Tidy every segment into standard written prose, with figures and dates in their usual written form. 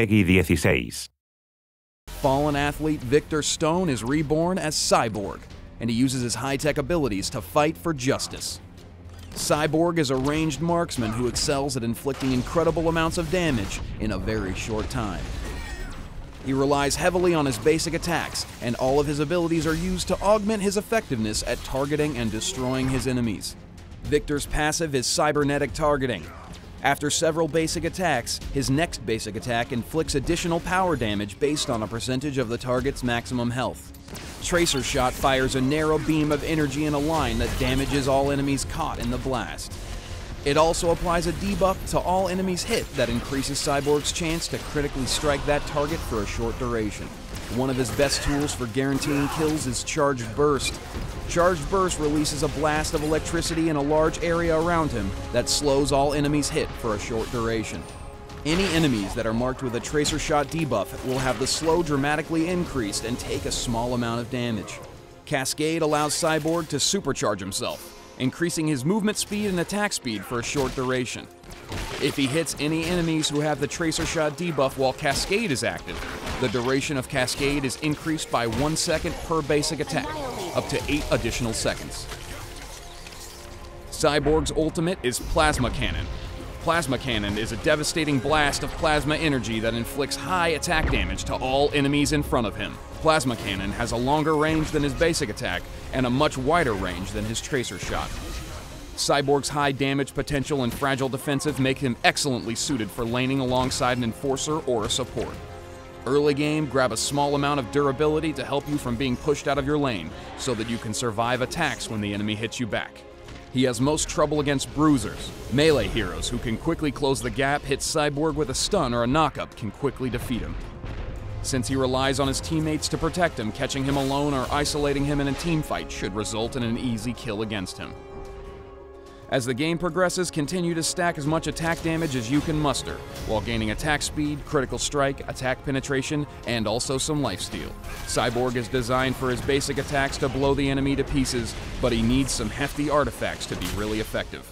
PEGI 16. Fallen athlete Victor Stone is reborn as Cyborg, and he uses his high-tech abilities to fight for justice. Cyborg is a ranged marksman who excels at inflicting incredible amounts of damage in a very short time. He relies heavily on his basic attacks, and all of his abilities are used to augment his effectiveness at targeting and destroying his enemies. Victor's passive is cybernetic targeting. After several basic attacks, his next basic attack inflicts additional power damage based on a percentage of the target's maximum health. Tracer Shot fires a narrow beam of energy in a line that damages all enemies caught in the blast. It also applies a debuff to all enemies hit that increases Cyborg's chance to critically strike that target for a short duration. One of his best tools for guaranteeing kills is Charged Burst. Charged Burst releases a blast of electricity in a large area around him that slows all enemies hit for a short duration. Any enemies that are marked with a Tracer Shot debuff will have the slow dramatically increased and take a small amount of damage. Cascade allows Cyborg to supercharge himself, increasing his movement speed and attack speed for a short duration. If he hits any enemies who have the Tracer Shot debuff while Cascade is active, the duration of Cascade is increased by 1 second per basic attack, up to 8 additional seconds. Cyborg's ultimate is Plasma Cannon. Plasma Cannon is a devastating blast of plasma energy that inflicts high attack damage to all enemies in front of him. Plasma Cannon has a longer range than his basic attack and a much wider range than his Tracer Shot. Cyborg's high damage potential and fragile defensive make him excellently suited for laning alongside an enforcer or a support. Early game, grab a small amount of durability to help you from being pushed out of your lane so that you can survive attacks when the enemy hits you back. He has most trouble against bruisers. Melee heroes who can quickly close the gap, hit Cyborg with a stun or a knockup can quickly defeat him. Since he relies on his teammates to protect him, catching him alone or isolating him in a teamfight should result in an easy kill against him. As the game progresses, continue to stack as much attack damage as you can muster, while gaining attack speed, critical strike, attack penetration, and also some lifesteal. Cyborg is designed for his basic attacks to blow the enemy to pieces, but he needs some hefty artifacts to be really effective.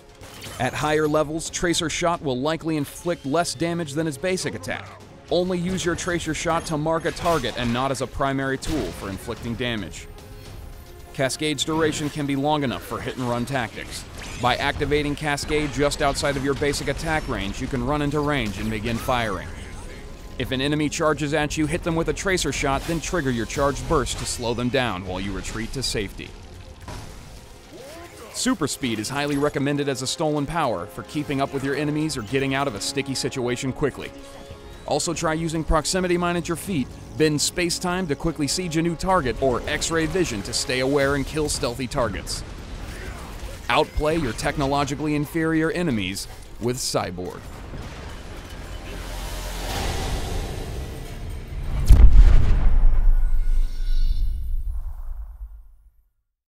At higher levels, Tracer Shot will likely inflict less damage than his basic attack. Only use your Tracer Shot to mark a target and not as a primary tool for inflicting damage. Cascade's duration can be long enough for hit-and-run tactics. By activating Cascade just outside of your basic attack range, you can run into range and begin firing. If an enemy charges at you, hit them with a Tracer Shot, then trigger your Charged Burst to slow them down while you retreat to safety. Super Speed is highly recommended as a stolen power for keeping up with your enemies or getting out of a sticky situation quickly. Also try using Proximity Mine at your feet, bend Space-Time to quickly siege a new target, or X-Ray Vision to stay aware and kill stealthy targets. Outplay your technologically inferior enemies with Cyborg.